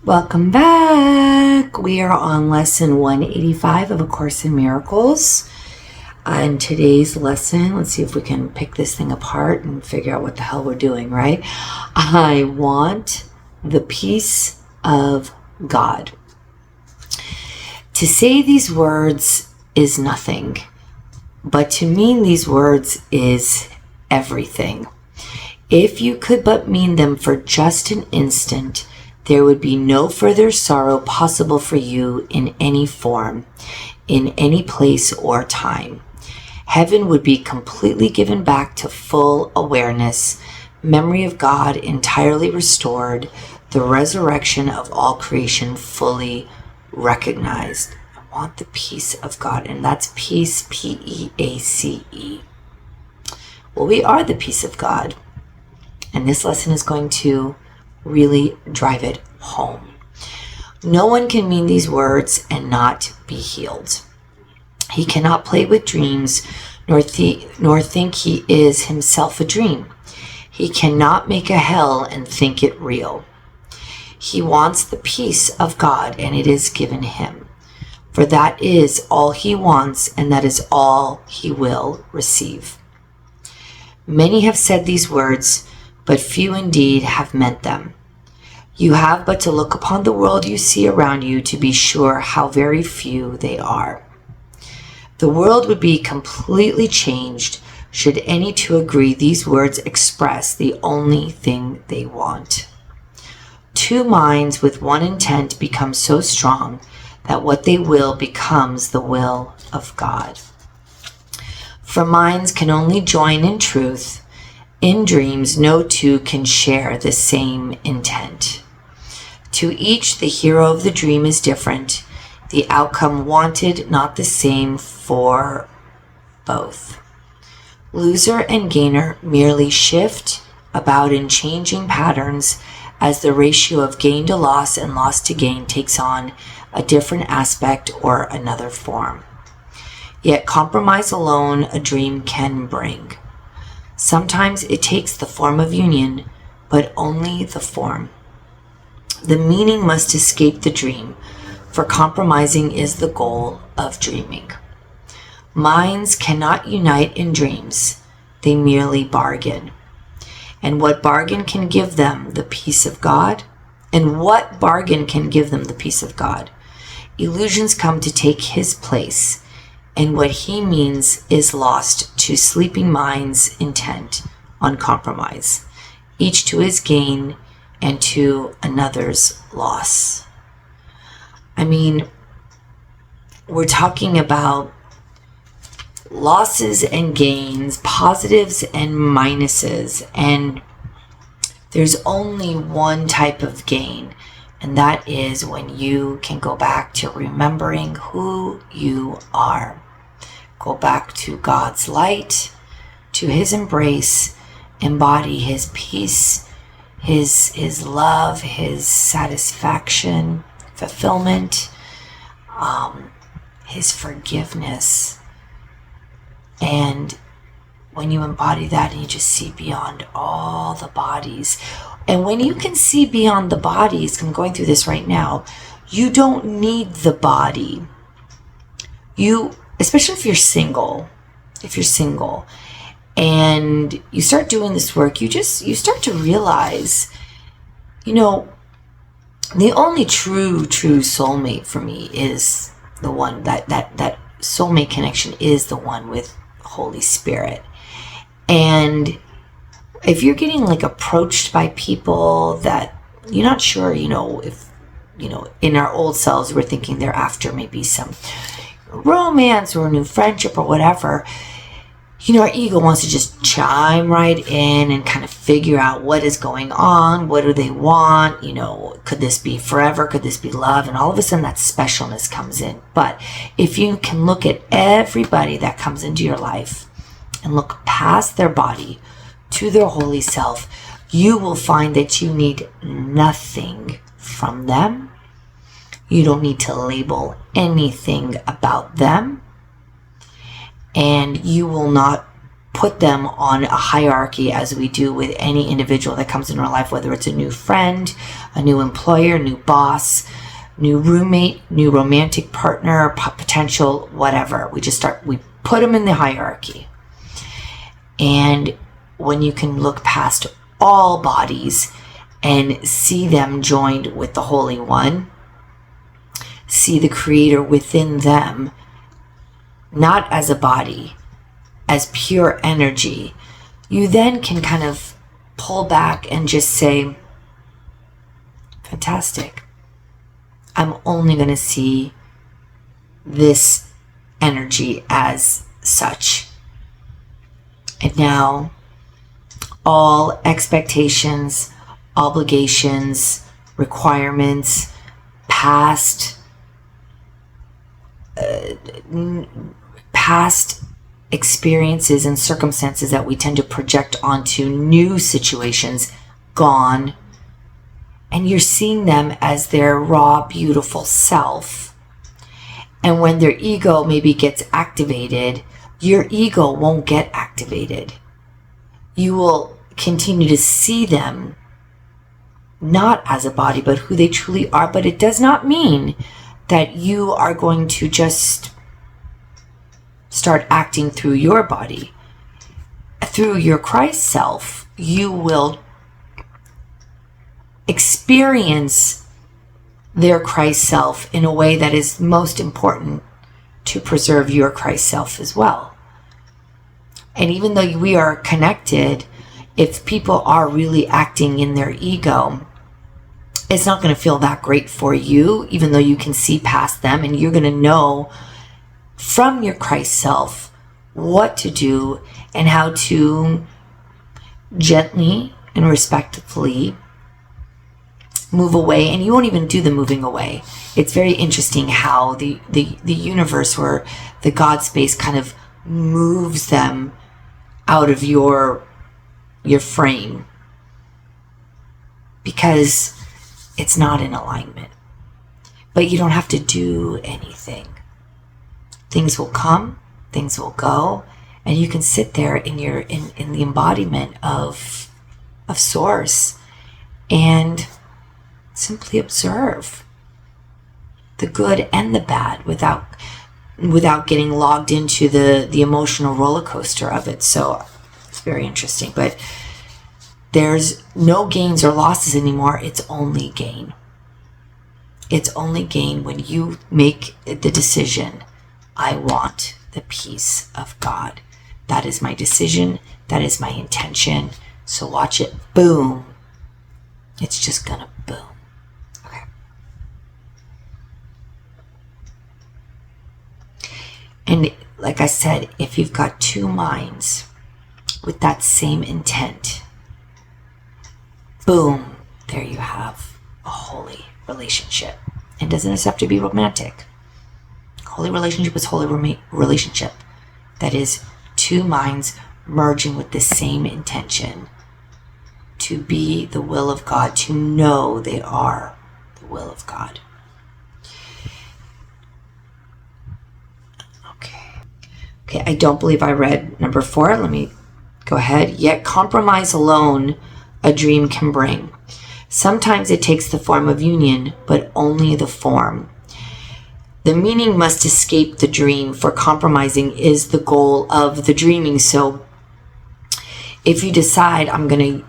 Welcome back. We are on lesson 185 of A Course in Miracles. In today's lesson, let's see if we can pick this thing apart and figure out what the hell we're doing, right? I want the peace of God. To say these words is nothing, but to mean these words is everything. If you could but mean them for just an instant, there would be no further sorrow possible for you in any form, in any place or time. Heaven would be completely given back to full awareness, memory of God entirely restored, the resurrection of all creation fully recognized. I want the peace of God, and that's peace, P-E-A-C-E. Well, we are the peace of God, and this lesson is going to really drive it home. No one can mean these words and not be healed. He cannot play with dreams, nor think he is himself a dream. He cannot make a hell and think it real. He wants the peace of God, and it is given him. For that is all he wants, and that is all he will receive. Many have said these words, but few indeed have meant them. You have but to look upon the world you see around you to be sure how very few they are. The world would be completely changed should any two agree these words express the only thing they want. Two minds with one intent become so strong that what they will becomes the will of God. For minds can only join in truth. In dreams, no two can share the same intent. To each, the hero of the dream is different, the outcome wanted not the same for both. Loser and gainer merely shift about in changing patterns as the ratio of gain to loss and loss to gain takes on a different aspect or another form. Yet compromise alone a dream can bring. Sometimes it takes the form of union, but only the form. The meaning must escape the dream, for compromising is the goal of dreaming. Minds cannot unite in dreams, they merely bargain. And what bargain can give them the peace of God? Illusions come to take his place, and what he means is lost to sleeping minds intent on compromise, each to his gain and to another's loss. I mean, we're talking about losses and gains, positives and minuses, and there's only one type of gain, and that is when you can go back to remembering who you are. Go back to God's light, to his embrace, embody his peace, his love, his satisfaction, fulfillment, his forgiveness. And when you embody that and you just see beyond all the bodies, and when you can see beyond the bodies, I'm going through this right now, you don't need the body. Especially if you're single, and you start doing this work, you start to realize, the only true soulmate for me is the one that soulmate connection is the one with Holy Spirit. And if you're getting approached by people that you're not sure, if, in our old selves, we're thinking they're after maybe some romance or a new friendship or whatever, our ego wants to just chime right in and kind of figure out what is going on, what do they want, could this be forever, could this be love, and all of a sudden that specialness comes in. But if you can look at everybody that comes into your life and look past their body to their holy self, you will find that you need nothing from them. You don't need to label anything about them. And you will not put them on a hierarchy as we do with any individual that comes into our life, whether it's a new friend, a new employer, new boss, new roommate, new romantic partner, potential, whatever. We put them in the hierarchy. And when you can look past all bodies and see them joined with the Holy One, see the Creator within them, not as a body, as pure energy, you then can kind of pull back and just say, fantastic. I'm only going to see this energy as such. And now all expectations, obligations, requirements, past experiences and circumstances that we tend to project onto new situations, gone. And you're seeing them as their raw, beautiful self. And when their ego maybe gets activated, your ego won't get activated. You will continue to see them not as a body, but who they truly are. But it does not mean that you are going to just start acting through your body. Through your Christ self, you will experience their Christ self in a way that is most important to preserve your Christ self as well. And even though we are connected, if people are really acting in their ego, it's not going to feel that great for you, even though you can see past them, and you're going to know from your Christ self what to do and how to gently and respectfully move away. And you won't even do the moving away. It's very interesting how the universe, or the God space, kind of moves them out of your frame, because it's not in alignment. But you don't have to do anything. Things will come, things will go, and you can sit there in the embodiment of Source and simply observe the good and the bad without getting logged into the emotional roller coaster of it. So it's very interesting. But there's no gains or losses anymore. It's only gain. It's only gain when you make the decision, I want the peace of God. That is my decision. That is my intention. So watch it. Boom. It's just gonna boom. Okay. And like I said, if you've got two minds with that same intent, boom, there you have a holy relationship. It doesn't have to be romantic. Holy relationship is holy relationship. That is two minds merging with the same intention to be the will of God, to know they are the will of God. Okay, I don't believe I read number 4. Let me go ahead. Yet compromise alone a dream can bring. Sometimes it takes the form of union, but only the form. The meaning must escape the dream, for compromising is the goal of the dreaming. So if you decide, I'm going to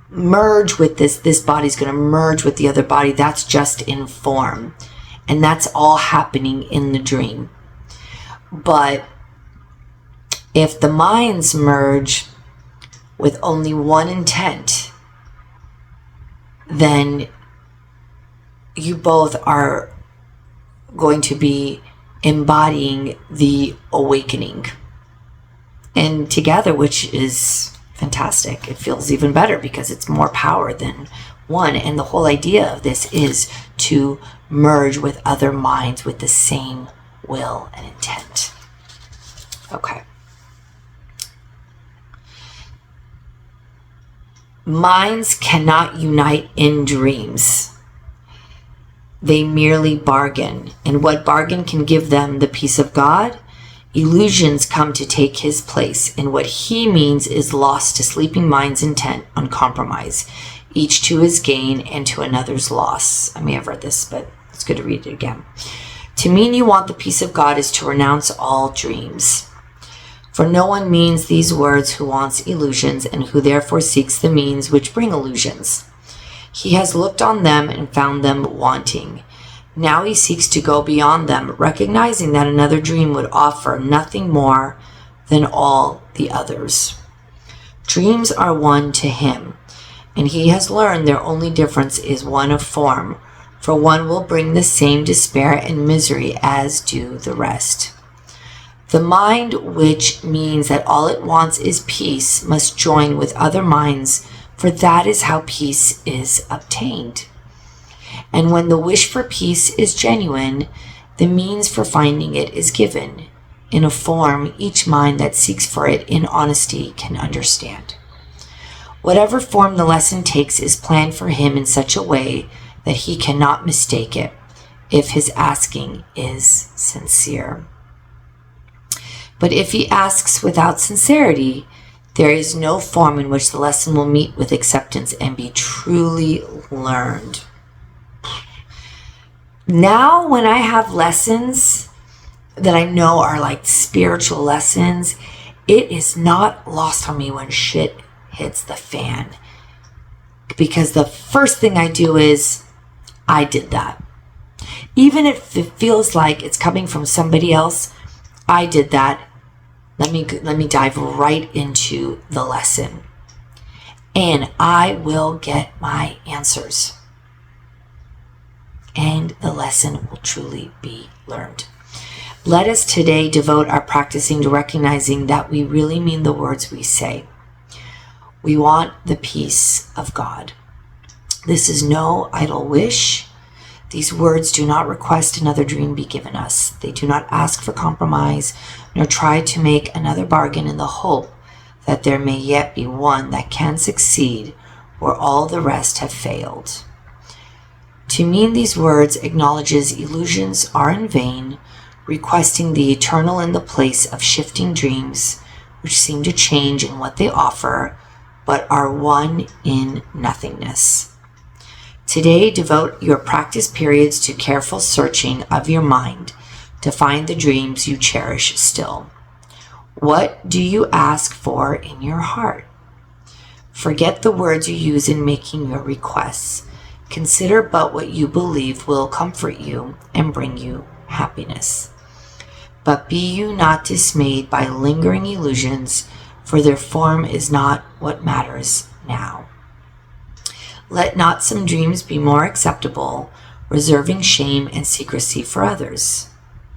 merge with this body's going to merge with the other body, that's just in form. And that's all happening in the dream. But if the minds merge with only one intent, then you both are going to be embodying the awakening. And together, which is fantastic. It feels even better because it's more power than one. And the whole idea of this is to merge with other minds with the same will and intent. Okay. Minds cannot unite in dreams. They merely bargain. And what bargain can give them the peace of God? Illusions come to take his place, and what he means is lost to sleeping minds intent on compromise, each to his gain and to another's loss. I may have read this, but it's good to read it again. To mean you want the peace of God is to renounce all dreams. For no one means these words who wants illusions and who therefore seeks the means which bring illusions. He has looked on them and found them wanting. Now he seeks to go beyond them, recognizing that another dream would offer nothing more than all the others. Dreams are one to him, and he has learned their only difference is one of form, for one will bring the same despair and misery as do the rest. The mind, which means that all it wants is peace, must join with other minds, for that is how peace is obtained. And when the wish for peace is genuine, the means for finding it is given, in a form each mind that seeks for it in honesty can understand. Whatever form the lesson takes is planned for him in such a way that he cannot mistake it, if his asking is sincere. But if he asks without sincerity, there is no form in which the lesson will meet with acceptance and be truly learned. Now, when I have lessons that I know are like spiritual lessons, it is not lost on me when shit hits the fan. Because the first thing I do is, I did that. Even if it feels like it's coming from somebody else, I did that. Let me dive right into the lesson. And I will get my answers. And the lesson will truly be learned. Let us today devote our practicing to recognizing that we really mean the words we say. We want the peace of God. This is no idle wish. These words do not request another dream be given us. They do not ask for compromise, nor try to make another bargain in the hope that there may yet be one that can succeed where all the rest have failed. To mean these words acknowledges illusions are in vain, requesting the eternal in the place of shifting dreams, which seem to change in what they offer, but are one in nothingness. Today, devote your practice periods to careful searching of your mind to find the dreams you cherish still. What do you ask for in your heart? Forget the words you use in making your requests. Consider but what you believe will comfort you and bring you happiness. But be you not dismayed by lingering illusions, for their form is not what matters now. Let not some dreams be more acceptable, reserving shame and secrecy for others.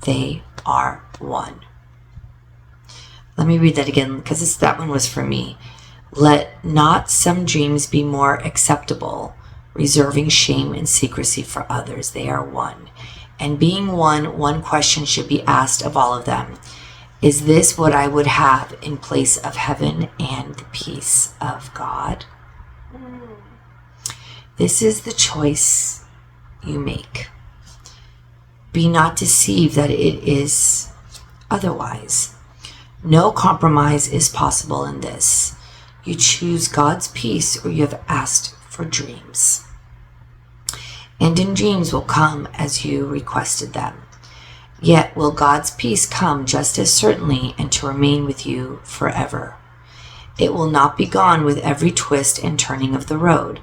They are one. Let me read that again, because that one was for me. Let not some dreams be more acceptable, reserving shame and secrecy for others. They are one. And being one question should be asked of all of them. Is this what I would have in place of heaven and the peace of God? This is the choice you make. Be not deceived that it is otherwise. No compromise is possible in this. You choose God's peace or you have asked for dreams. And in dreams will come as you requested them. Yet will God's peace come just as certainly and to remain with you forever. It will not be gone with every twist and turning of the road,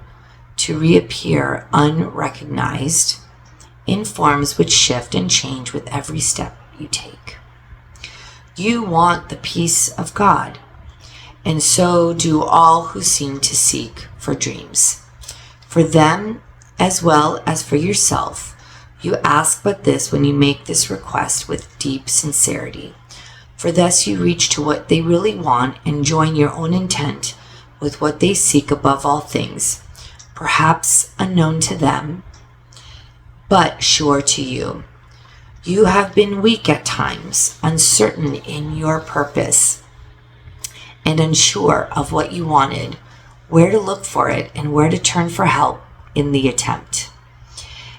to reappear unrecognized in forms which shift and change with every step you take. You want the peace of God, and so do all who seem to seek for dreams. For them, as well as for yourself, you ask but this when you make this request with deep sincerity. For thus you reach to what they really want and join your own intent with what they seek above all things, perhaps unknown to them, but sure to you. You have been weak at times, uncertain in your purpose, and unsure of what you wanted, where to look for it, and where to turn for help in the attempt.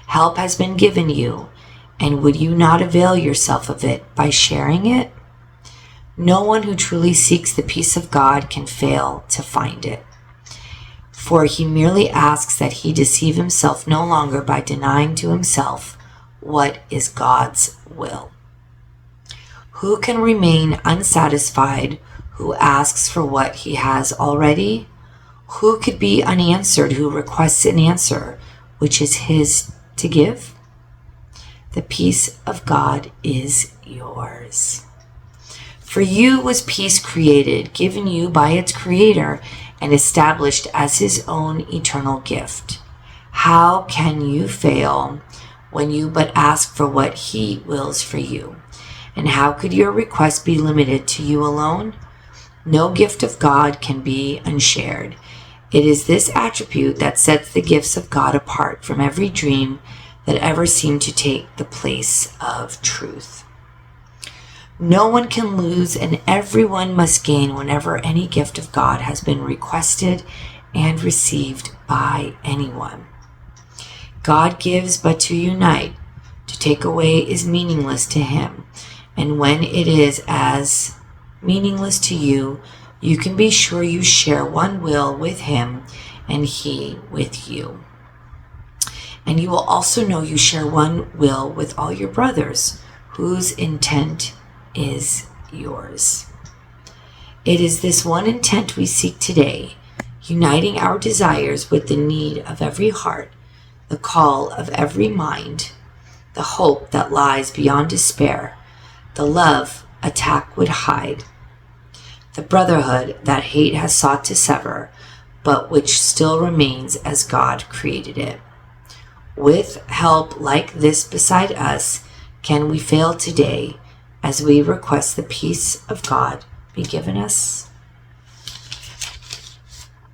Help has been given you, and would you not avail yourself of it by sharing it? No one who truly seeks the peace of God can fail to find it. For he merely asks that he deceive himself no longer by denying to himself what is God's will. Who can remain unsatisfied who asks for what he has already? Who could be unanswered who requests an answer which is his to give? The peace of God is yours. For you was peace created, given you by its creator, and established as his own eternal gift. How can you fail when you but ask for what he wills for you? And how could your request be limited to you alone? No gift of God can be unshared. It is this attribute that sets the gifts of God apart from every dream that ever seemed to take the place of truth. No one can lose, and everyone must gain whenever any gift of God has been requested and received by anyone. God gives, but to unite, to take away is meaningless to him. And when it is as meaningless to you, you can be sure you share one will with him and he with you. And you will also know you share one will with all your brothers, whose intent is yours. It is this one intent we seek today, uniting our desires with the need of every heart, the call of every mind, the hope that lies beyond despair, the love attack would hide, the brotherhood that hate has sought to sever, but which still remains as God created it. With help like this beside us, can we fail today as we request the peace of God be given us?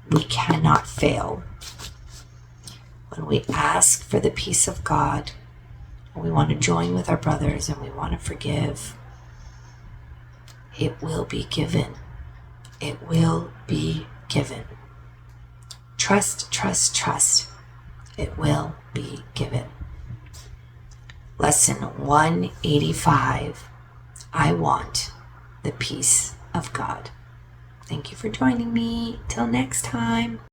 We cannot fail. When we ask for the peace of God, we want to join with our brothers and we want to forgive, it will be given. It will be given. Trust, trust, trust. It will be given. Lesson 185. I want the peace of God. Thank you for joining me. Till next time.